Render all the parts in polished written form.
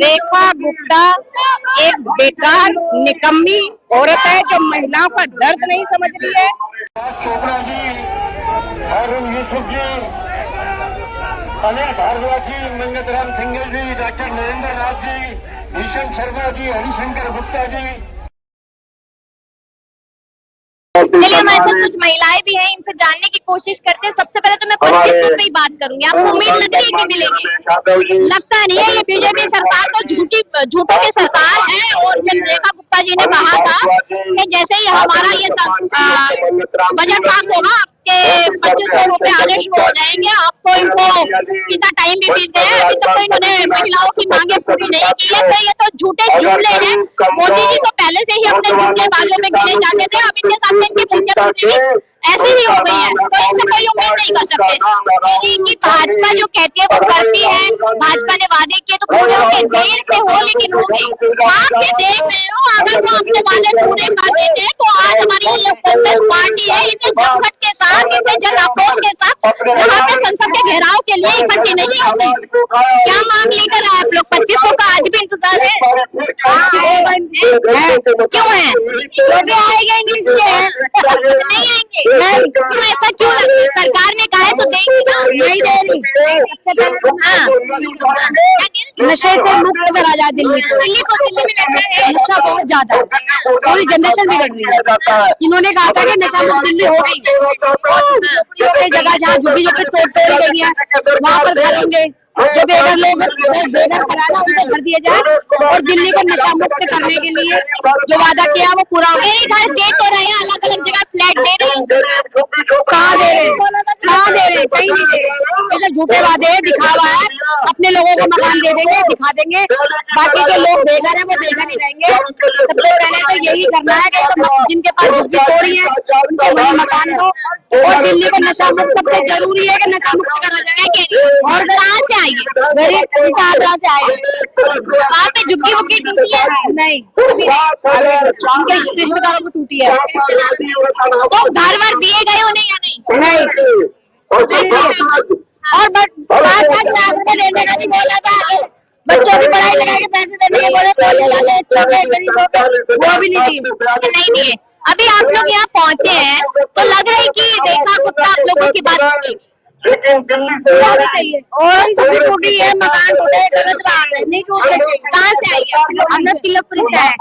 रेखा गुप्ता एक बेकार निकम्मी औरत है जो महिलाओं का दर्द नहीं समझ रही है। चोपड़ा जी, हारून यूसुफ जी, अनिल भारद्वाज जी, मंगतराम सिंघल जी, डॉक्टर नरेंद्र नाथ जी, भीषण शर्मा जी, हरिशंकर गुप्ता जी। चलिए हमारे साथ कुछ महिलाएं भी हैं, इनसे जानने की कोशिश करते हैं। सबसे पहले तो मैं 2500 पे ही बात करूंगी। आपको उम्मीद लग रही है कि मिलेगी? लगता नहीं है, ये बीजेपी सरकार तो झूठों की सरकार है। और जब रेखा गुप्ता जी ने कहा था कि जैसे ही हमारा ये बजट पास होगा कि 2500 रुपए आने शुरू हो जाएंगे, आपको इनको इतना टाइम भी मिलते हैं। अभी तक तो इन्होंने महिलाओं की मांगे पूरी नहीं की है, तो ये तो झूठे जुमले हैं। मोदी जी तो पहले से ही अपने झूठे बाजों में गिने जाते थे, अब इनके सामने इनकी मुख्यमंत्री ऐसी ही हो गई है, तो इनसे कोई उम्मीद नहीं कर सकते कि भाजपा जो कहती है वो करती है। भाजपा ने वादे किए तो पूरे होंगे, देर से हो लेकिन होंगे। आप ये देख रहे हो, अगर वो अपने वादे पूरे कर देते तो आज हमारी ये कांग्रेस पार्टी है, इतने जमघट के साथ, इतने जन आक्रोश के साथ यहाँ पे संसद के घेराव के लिए इकट्ठी नहीं होती। क्या मांग लेकर आए आप लोग? 2500 का आज भी इंतजार है? क्यों है? क्योंकि आएगा इंग्लिश के नहीं आएंगे। क्यों ऐसा क्यों? सरकार ने कहा है तो देंगी ना? नहीं देगी। नशे से मुक्त करा जाए दिल्ली को। दिल्ली में नशा बहुत ज्यादा है, पूरी जनरेशन बिगड़ रही है। इन्होंने कहा था कि नशा मुक्त दिल्ली हो गई, जगह जहाँ झुग्गी झोपड़ी तोड़ गई है वहाँ पर करेंगे। जो बेघर लोग बेघर कराना उनको कर दिया जाए और दिल्ली को नशा मुक्त करने के लिए जो वादा किया वो पूरा हो। मेरे घर दे तो रहे हैं, अलग अलग जगह फ्लैट दे रहे हैं। कहाँ दे रहे? कहाँ दे रहे? कहीं नहीं दे रहे। ऐसे झूठे वादे दिखावा है। अपने लोगों को मकान दे देंगे, दिखा देंगे, बाकी जो लोग बेघर है वो बेघर ही रहेंगे। सबसे पहले तो यही करना है कि तो जिनके पास झुग्गी तोड़ी है उनके वही मकान दो, और दिल्ली को नशा मुक्त सबसे जरूरी है कि नशा मुक्त करा जाए। और कहाँ से आएगी? आगरा से आएगी। वहाँ पे झुग्गी वुग्गी टूटी है? नहीं, उनके रिश्तेदारों को टूटी है। तो घर वर दिए गए उन्हें या नहीं? नहीं, और 5-5 लाख रुपए देने का भी बोला था। बच्चों की पढ़ाई लिखाई के पैसे देने के बोले, छोटे गरीबों के वो भी नहीं दिए। अभी आप लोग यहाँ पहुँचे हैं तो लग रहा है कि रेखा गुप्ता आप लोगों की बात होगी, लेकिन दिल्ली से सही है। और टूटी है, मकान टूटे, गलत बात है, नहीं टूटने चाहिए। कहाँ से आई है? हमने तिलकपुरी से है।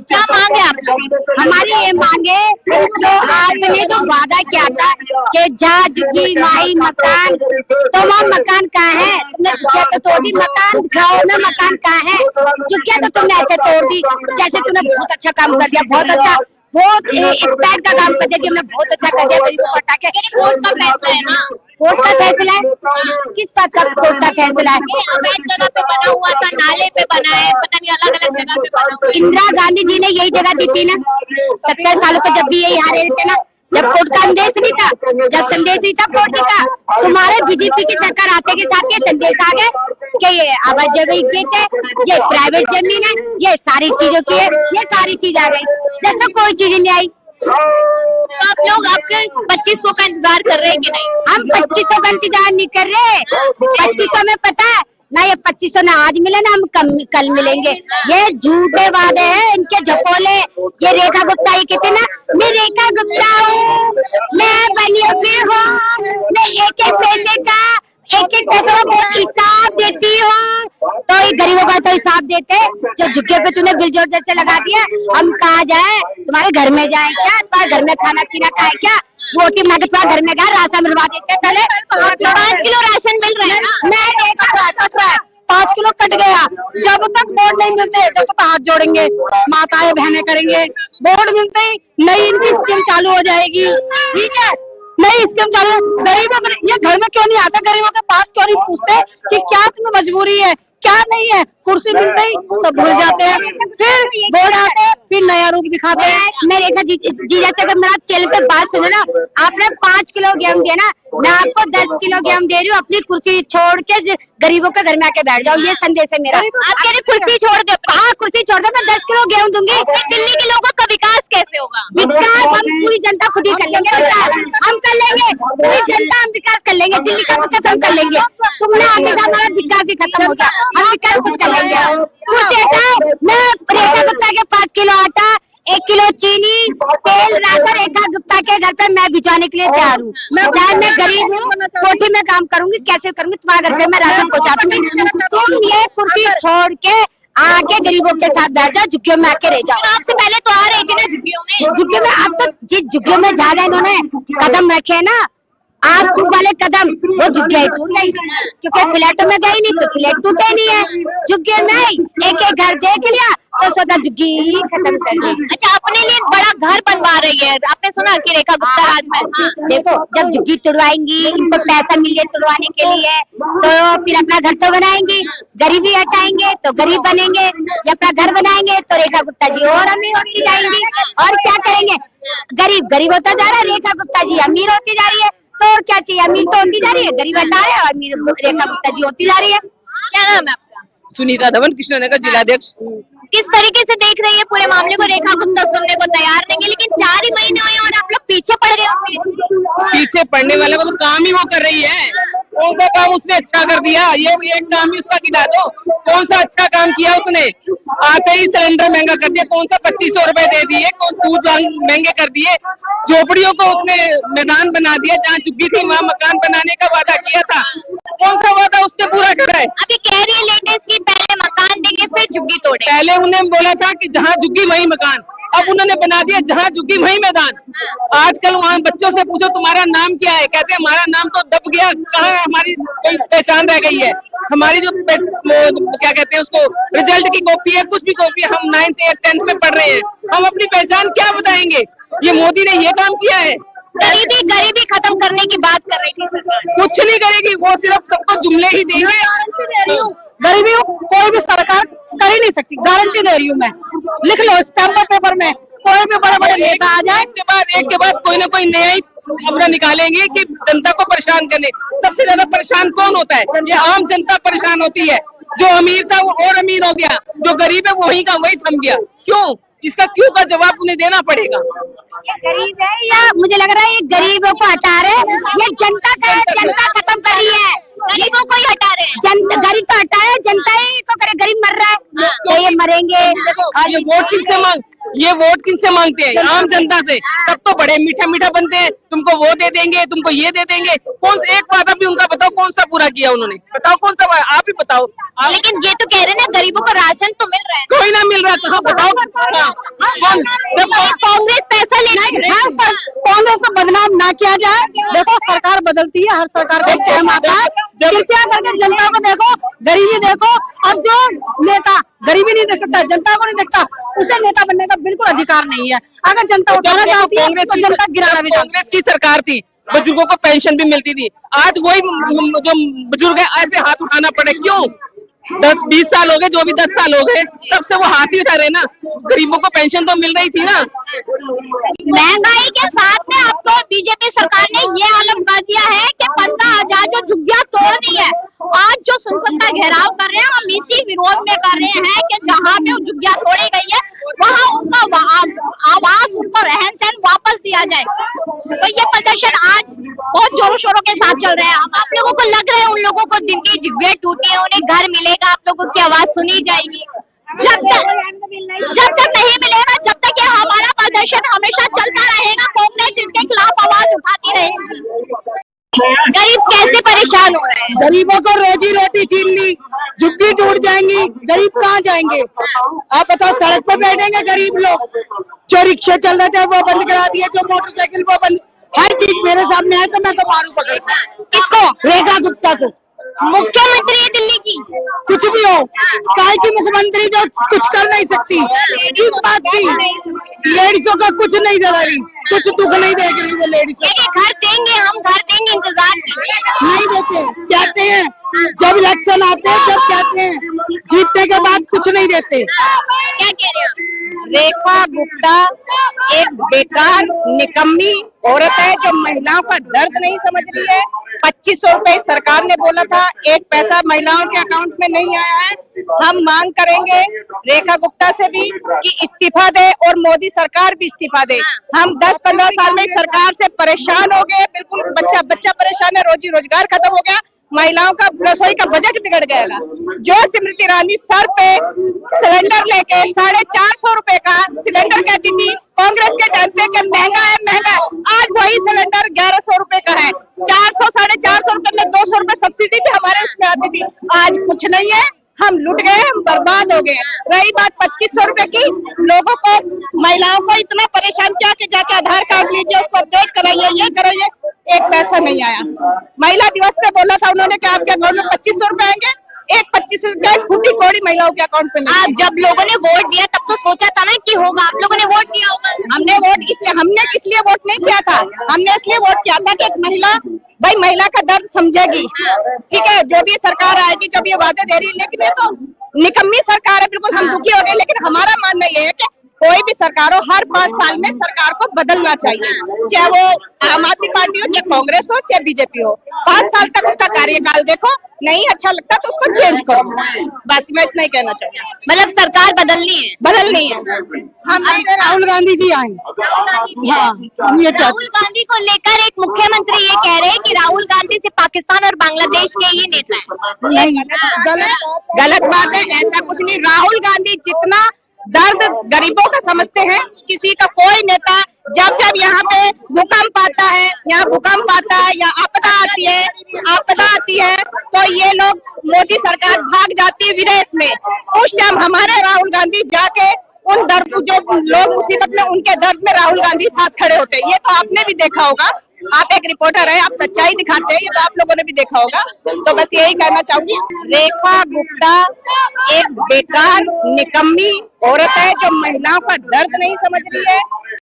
क्या मांगे आप लोग? हमारी ये मांगे, जो आपने जो वादा किया था कि जहाँ झुग्गी माही मकान, तो वहाँ मकान कहाँ है? तुमने झुग्गिया तो तोड़ दी, मकान गाँव में मकान कहाँ है? झुग्गिया तो तुमने ऐसे तोड़ दी, जैसे तुमने बहुत अच्छा काम कर दिया, बहुत अच्छा, बहुत स्पैड का काम कर दिया, हमने बहुत अच्छा कर दिया गरीबों को हटा के। कोर्ट का फैसला है ना? कोर्ट का फैसला है? किस बात का कोर्ट का फैसला है? अवैध जगह पे बना हुआ था, नाले पे बना है, पता नहीं अलग अलग जगह पे बना हुआ है। इंदिरा गांधी जी ने यही जगह दी थी ना 70 सालों के, जब भी यही यहाँ रहे थे ना, जब कोर्ट का संदेश नहीं था, जब संदेश नहीं था कोर्ट जी का। तुम्हारे बीजेपी की सरकार आते के साथ ये संदेश आ गए कि ये अवैध जमीन है, ये प्राइवेट जमीन है, ये सारी चीजों की है, ये सारी चीज आ गई, जैसे कोई चीज नहीं आई। तो आप लोग आपके 2500 का इंतजार कर रहे हैं कि नहीं? हम 2500 का इंतजार नहीं कर रहे। 2500 में पता है ना, ये 2500 ना आज मिले ना हम कल मिलेंगे। ये झूठे वादे हैं, इनके झपोले। ये रेखा गुप्ता ये कहते ना, मैं रेखा गुप्ता हूँ, मैं बनियों की हूँ, मैं एक पैसे का एक पैसे का बहुत हिसाब देती हूँ। तो ये गरीबों का तो हिसाब देते, जो झुग्गे पे तूने बिल जोड़ से लगा दिया। हम कहाँ जाए? तुम्हारे घर में जाए क्या? तुम्हारे घर में खाना पीना खाए क्या? वोटिंग मांगे तुम्हारे घर में गया, राशन मिलवा देते। चले 5 किलो राशन मिल रहा है ना? मैं देखा 5 किलो कट गया। जब तक वोट नहीं मिलते जब तक हाथ जोड़ेंगे, माताएं बहनें करेंगे। वोट मिलते ही नई इनकी स्कीम चालू हो जाएगी, ठीक है? नई स्कीम चालू। गरीबों को ये घर में क्यों नहीं आता? गरीबों के पास क्यों नहीं पूछते कि क्या तुम्हें मजबूरी है, क्या नहीं है? कुर्सी मिलते ही सब भूल जाते हैं। फिर वोट आते हैं, फिर नया रूप दिखाते हैं। मैं रेखा जीजा से अगर मेरा चैनल पे बात सुनो ना, आपने 5 किलो गेहूं दिया ना, मैं आपको 10 किलो गेहूं दे रही हूँ। अपनी कुर्सी छोड़ के गरीबों के घर में आके बैठ जाओ, ये संदेश है मेरा। आप कह रहे कुर्सी छोड़ दो, हाँ कुर्सी छोड़ दो, मैं 10 किलो गेहूं दूंगी। दिल्ली के लोगों का विकास कैसे होगा? विकास हम पूरी जनता खुद ही कर लेंगे, हम कर लेंगे, पूरी जनता हम विकास कर लेंगे, दिल्ली का विकास हम कर लेंगे। तुमने आगे का हमारा विकास ही खत्म हो गया, हम विकास खुद कर लेंगे। कुर्सी हटाओ, मैं रेखा गुप्ता के 5 किलो आटा, 1 किलो चीनी, तेल, राशन रेखा गुप्ता के घर पे मैं भिजवाने के लिए तैयार हूँ। चाहे मैं गरीब हूँ, कोठी में काम करूंगी, कैसे करूंगी, तुम्हारे घर पे मैं राशन पहुँचा दूंगी। तुम ये कुर्सी छोड़ के आके गरीबों के साथ बैठ जाओ, झुग्गियों में आके रह जाओ। आपसे पहले तो आ रही थी ना झुग्गियों में? झुग्गियों में अब तो जिस झुग्गियों में ज्यादा इन्होंने कदम रखे ना, आज वाले कदम, वो झुग्गियां टूट गई, क्योंकि फ्लैटों में गई नहीं तो फ्लैट टूटे नहीं है। झुग्गियों में एक एक घर देख लिया तो सोचा झुग्गी ही खत्म कर दी। अच्छा, अपने लिए बड़ा घर बनवा रही है, आपने सुना कि रेखा गुप्ता राज में? देखो, जब झुग्गी तुड़वाएंगी, इनको पैसा मिल जाए तुड़वाने के लिए, तो फिर अपना घर तो बनाएंगे, गरीबी हटाएंगे तो गरीब बनेंगे। जब अपना घर बनाएंगे तो रेखा गुप्ता जी और अमीर होती जाएंगी। और क्या करेंगे? गरीब गरीब होता जा रहा है, रेखा गुप्ता जी अमीर होती जा रही है। तो और क्या चाहिए? अमीर तो होती जा रही है, गरीब हटा रहे हैं, और अमीर रेखा गुप्ता जी होती जा रही है। क्या नाम है आपका? सुनीता धवन, कृष्णनगर जिलाध्यक्ष। किस तरीके से देख रही है पूरे मामले को? रेखा गुप्ता सुनने को तैयार नहीं है, लेकिन 4 ही महीने हुए और आप लोग पीछे पड़ गए हो। पीछे पड़ने वाले को तो काम ही वो कर रही है। कौन सा काम उसने अच्छा कर दिया? ये एक काम ही उसका गिना दो, कौन सा अच्छा काम किया उसने? आते ही सिलेंडर महंगा कर दिया, कौन सा 2500 रुपए दे दिए, कौन दूध महंगे कर दिए, झोपड़ियों को उसने मैदान बना दिया। जहाँ झुग्गी थी वहाँ मकान बनाने का वादा किया था, कौन सा वादा उसने पूरा करा है? अभी कह रही है लेटेस्ट की पहले मकान देंगे फिर झुग्गी तोड़े। पहले उन्हें बोला था कि जहाँ झुग्गी वहीं मकान, अब उन्होंने बना दिया जहाँ झुग्गी वहीं मैदान। आजकल वहाँ बच्चों से पूछो तुम्हारा नाम क्या है, कहते हैं हमारा नाम तो दब गया, कहाँ हमारी कोई पहचान रह गई है? हमारी जो क्या कहते हैं उसको, रिजल्ट की कॉपी है, कुछ भी कॉपी है, हम 9th 8th 10th में पढ़ रहे हैं, हम अपनी पहचान क्या बताएंगे? ये मोदी ने ये काम किया है। गरीबी खत्म करने की बात कर रही थी सरकार। कुछ नहीं करेगी वो, सिर्फ सबको जुमले ही देंगे। गरीबी कोई भी सरकार कर ही नहीं सकती, गारंटी दे रही हूँ मैं। लिख लो स्टैम्प पेपर में, कोई भी बड़े बड़े नेता आ जाए, एक के बाद कोई ना कोई नया ही अपना निकालेंगे कि जनता को परेशान करने। सबसे ज्यादा परेशान कौन होता है? ये आम जनता परेशान होती है। जो अमीर था वो और अमीर हो गया, जो गरीब है वही का वही थम गया। क्यों? इसका क्यों का जवाब उन्हें देना पड़ेगा। ये गरीब है या मुझे लग रहा है ये गरीबों को हटा रहे हैं, ये जनता का है, जनता खत्म कर रही है, गरीबों को ही हटा रहे हैं। गरीब तो हटा है, जनता ही को करे, गरीब मर रहा है तो ये मरेंगे। और ये वोट किनसे मांगते हैं? आम जनता से। सब तो बड़े मीठा मीठा बनते हैं, तुमको वो दे देंगे, तुमको ये दे देंगे। कौन सा एक वादा भी उनका बताओ, कौन सा पूरा किया उन्होंने? बताओ कौन सा, आप ही बताओ। लेकिन ये तो कह रहे हैं ना गरीबों को राशन तो मिल रहा है। कोई ना मिल रहा, कहाँ बताओ? कौन? जब कांग्रेस पैसा लेना, कांग्रेस को बदनाम ना किया जाए। देखो सरकार बदलती है, हर सरकार का टाइम आता है, कृपया करके जनता को देखो, गरीबी देखो। अब जो नेता गरीबी नहीं देख सकता, जनता को नहीं देखता, उसे नेता बनने का बिल्कुल अधिकार नहीं है। अगर जनता उठाना चाहती है तो जनता गिराना भी। कांग्रेस की सरकार थी, बुजुर्गों को पेंशन भी मिलती थी। आज वही जो बुजुर्ग है ऐसे हाथ उठाना पड़े, क्यों? 10-20 साल हो गए, जो भी 10 साल हो गए, तब से वो हाथ ही उठा रहे ना। गरीबों को पेंशन तो मिल रही थी ना। महंगाई के साथ में अब तो बीजेपी सरकार ने ये आलम कर दिया है कि 15,000 जो झुग्गियां तोड़नी है। आज जो संसद का घेराव कर रहे हैं, हम इसी विरोध में कर रहे हैं कि जहाँ पे झुग्गियां तोड़ी गई है वहाँ उनका आवास, उनको रहन सहन वापस दिया जाए। तो ये प्रदर्शन आज बहुत जोरों शोरों के साथ चल रहे हैं। आप लोगों को लग रहा है उन लोगों को जिनकी झुग्गियां टूटी है उन्हें घर मिलेगा, आप लोगों की आवाज सुनी जाएगी? जब तक नहीं मिलेगा, जब तक ये हमारा प्रदर्शन हमेशा चलता रहेगा, कांग्रेस इसके खिलाफ आवाज उठाती रहेगी। गरीब कैसे परेशान हो रहे हैं? गरीबों को रोजी रोटी छीन ली, झुग्गी टूट जाएंगी, गरीब कहाँ जाएंगे? आप बताओ, सड़क पर बैठेंगे गरीब लोग? जो रिक्शा चल रहे थे वो बंद करा दिए, जो मोटरसाइकिल वो बंद, हर चीज मेरे सामने है तो मैं तो मारू पकड़। किसको? रेखा गुप्ता को। मुख्यमंत्री है दिल्ली की, कुछ भी हो, काय की मुख्यमंत्री जो कुछ कर नहीं सकती, किस बात की? लेडीजों का कुछ नहीं दे रही, कुछ दुख नहीं देख रही वो लेडीज। घर देंगे, हम घर देंगे, इंतजार कीजिए। नहीं देते, कहते हैं जब इलेक्शन आते हैं, जब कहते हैं जीतने के बाद कुछ कुछ नहीं देते। क्या कह रहे हैं आप? रेखा गुप्ता एक बेकार निकम्मी औरत है जो महिलाओं का दर्द नहीं समझ रही है। 2500 रुपए सरकार ने बोला था, एक पैसा महिलाओं के अकाउंट में नहीं आया है। हम मांग करेंगे रेखा गुप्ता से भी कि इस्तीफा दे और मोदी सरकार भी इस्तीफा दे। हम 10-15 साल में सरकार से परेशान हो गए, बिल्कुल बच्चा परेशान है, रोजी रोजगार खत्म हो गया, महिलाओं का रसोई का बजट बिगड़ गएगा। जो स्मृति ईरानी सर पे सिलेंडर लेके 450 रुपए का सिलेंडर कहती थी कांग्रेस के टाइम पे कि महंगा है महंगा, आज वही सिलेंडर 1100 रुपए का है। 400-450 रुपए में 200 रुपए सब्सिडी भी हमारे उसमें आती थी। आज कुछ नहीं है, हम लुट गए, हम बर्बाद हो गए। रही बात 2500 रुपए की, लोगों को महिलाओं को इतना परेशान किया कि जाके आधार कार्ड लीजिए, उसको अपडेट कराइए, ये कराइए, एक पैसा नहीं आया। महिला दिवस पे बोला था उन्होंने कि आपके अकाउंट में 2500 रुपए आएंगे, एक 2500 रुपए फूटी कौड़ी महिलाओं के अकाउंट में नहीं। आप जब लोगों ने वोट दिया तब तो सोचा था ना कि होगा, आप लोगों ने वोट दिया होगा। हमने इसलिए वोट नहीं किया था, हमने इसलिए वोट किया था कि एक महिला, भाई महिला का दर्द समझेगी। ठीक है, जो भी सरकार आएगी, जब ये वादे दे रही है, लेकिन ये तो निकम्मी सरकार है, बिल्कुल हम दुखी हो गए। लेकिन हमारा मानना ये है कि कोई भी सरकार हो, हर 5 साल में सरकार को बदलना चाहिए, चाहे वो आम आदमी पार्टी हो, चाहे कांग्रेस हो, चाहे बीजेपी हो। 5 साल तक उसका कार्यकाल देखो, नहीं अच्छा लगता तो उसको चेंज करो। बस मैं इतना ही कहना चाहती हूँ। मतलब सरकार बदलनी है। हम राहुल गांधी जी आए। हाँ, हम ये चाहते राहुल गांधी को लेकर एक मुख्यमंत्री ये कह रहे हैं कि राहुल गांधी से पाकिस्तान और बांग्लादेश के ही नेता हैं। नहीं, गलत बात है, ऐसा कुछ नहीं। राहुल गांधी जितना दर्द गरीबों का समझते हैं, किसी का कोई नेता जब यहाँ पे भूकंप आता है, यहाँ भूकंप आता है या आपदा आती है तो ये लोग, मोदी सरकार भाग जाती है विदेश में। उस टाइम हमारे राहुल गांधी जाके उन दर्द, जो लोग मुसीबत में, उनके दर्द में राहुल गांधी साथ खड़े होते हैं। ये तो आपने भी देखा होगा, आप एक रिपोर्टर है, आप सच्चाई दिखाते हैं, ये तो आप लोगों ने भी देखा होगा। तो बस यही कहना चाहूंगी, रेखा गुप्ता एक बेकार निकम्मी औरत है जो महिलाओं का दर्द नहीं समझ रही है।